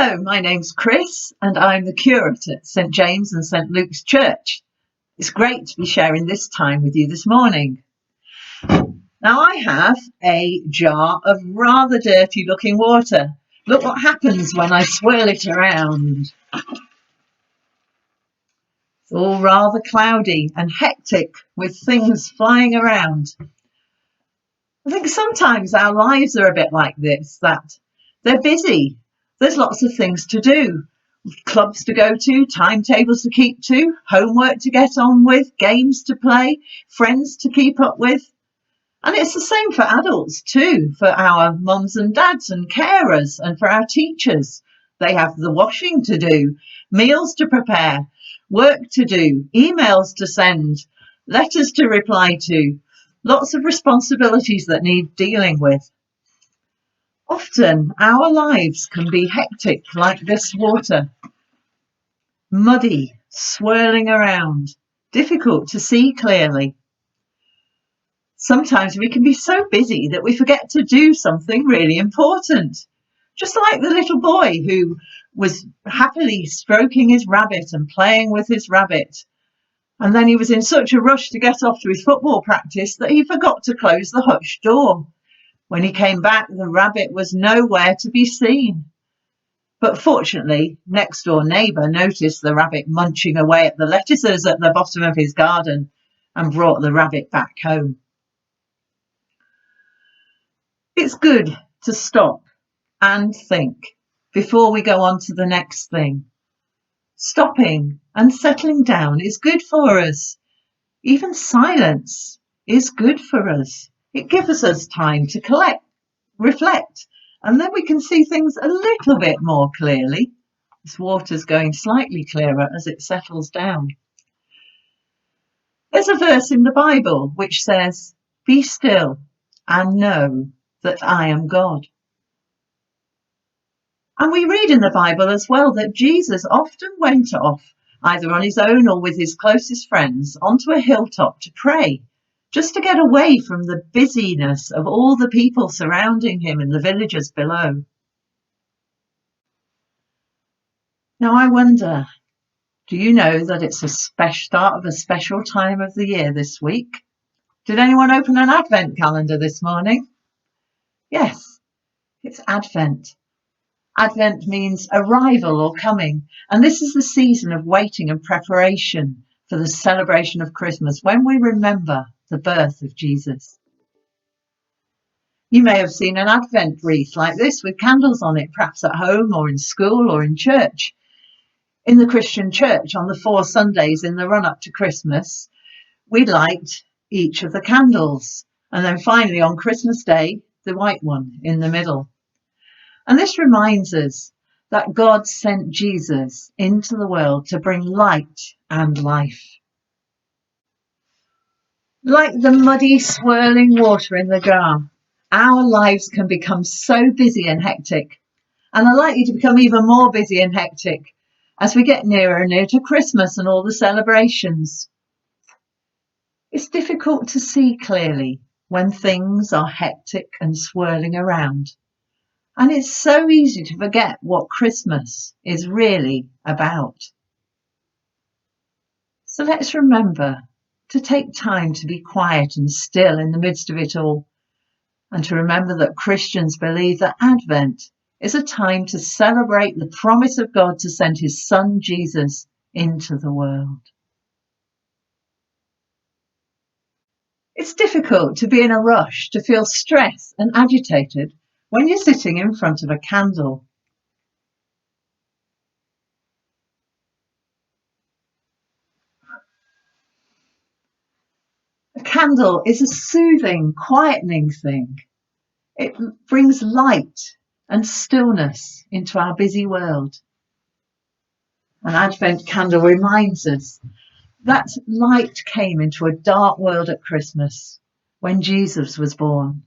Hello, my name's Chris and I'm the curate at St James and St Luke's Church. It's great to be sharing this time with you this morning. Now I have a jar of rather dirty looking water. Look what happens when I swirl it around. It's all rather cloudy and hectic with things flying around. I think sometimes our lives are a bit like this, that they're busy. There's lots of things to do. Clubs to go to, timetables to keep to, homework to get on with, games to play, friends to keep up with. And it's the same for adults too, for our mums and dads and carers and for our teachers. They have the washing to do, meals to prepare, work to do, emails to send, letters to reply to, lots of responsibilities that need dealing with. Often our lives can be hectic like this water. Muddy, swirling around, difficult to see clearly. Sometimes we can be so busy that we forget to do something really important. Just like the little boy who was happily stroking his rabbit and playing with his rabbit. And then he was in such a rush to get off to his football practice that he forgot to close the hutch door. When he came back, the rabbit was nowhere to be seen. But fortunately, next door neighbour noticed the rabbit munching away at the lettuces at the bottom of his garden and brought the rabbit back home. It's good to stop and think before we go on to the next thing. Stopping and settling down is good for us. Even silence is good for us. It gives us time to collect, reflect, and then we can see things a little bit more clearly. This water's going slightly clearer as it settles down. There's a verse in the Bible which says, "Be still and know that I am God." And we read in the Bible as well that Jesus often went off, either on his own or with his closest friends, onto a hilltop to pray, just to get away from the busyness of all the people surrounding him in the villages below. Now I wonder, do you know that it's a start of a special time of the year this week? Did anyone open an Advent calendar this morning? Yes, it's Advent. Advent means arrival or coming, and this is the season of waiting and preparation for the celebration of Christmas, when we remember the birth of Jesus. You may have seen an Advent wreath like this with candles on it, perhaps at home or in school or in church. In the Christian church, on the 4 Sundays in the run-up to Christmas, we light each of the candles, and then finally on Christmas Day, the white one in the middle. And this reminds us that God sent Jesus into the world to bring light and life. Like the muddy, swirling water in the jar, our lives can become so busy and hectic, and are likely to become even more busy and hectic as we get nearer and nearer to Christmas and all the celebrations. It's difficult to see clearly when things are hectic and swirling around. And it's so easy to forget what Christmas is really about. So let's remember to take time to be quiet and still in the midst of it all, and to remember that Christians believe that Advent is a time to celebrate the promise of God to send his son Jesus into the world. It's difficult to be in a rush, to feel stressed and agitated when you're sitting in front of a candle. A candle is a soothing, quietening thing. It brings light and stillness into our busy world. An Advent candle reminds us that light came into a dark world at Christmas when Jesus was born.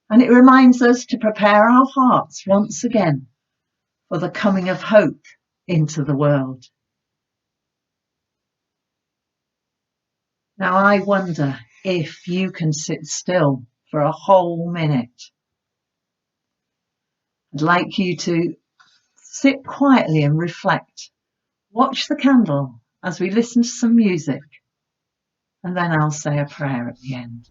And it reminds us to prepare our hearts once again for the coming of hope into the world. Now I wonder if you can sit still for a whole minute. I'd like you to Sit quietly and reflect. Watch the candle as we listen to some music, and then I'll say a prayer at the end.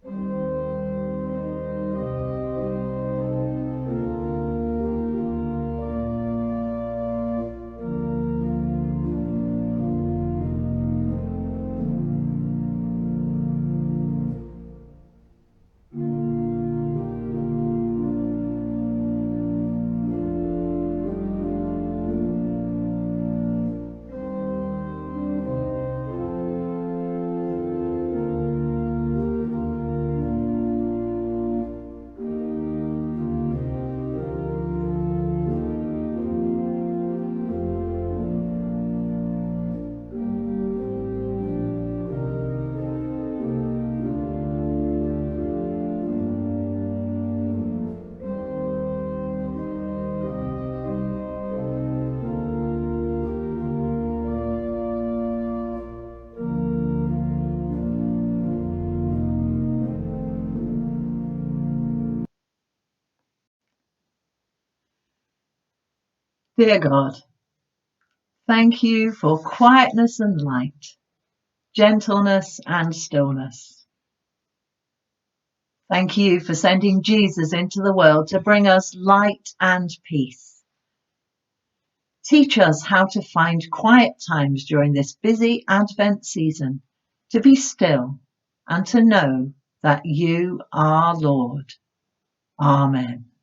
Dear God, thank you for quietness and light, gentleness and stillness. Thank you for sending Jesus into the world to bring us light and peace. Teach us how to find quiet times during this busy Advent season, to be still and to know that you are Lord. Amen.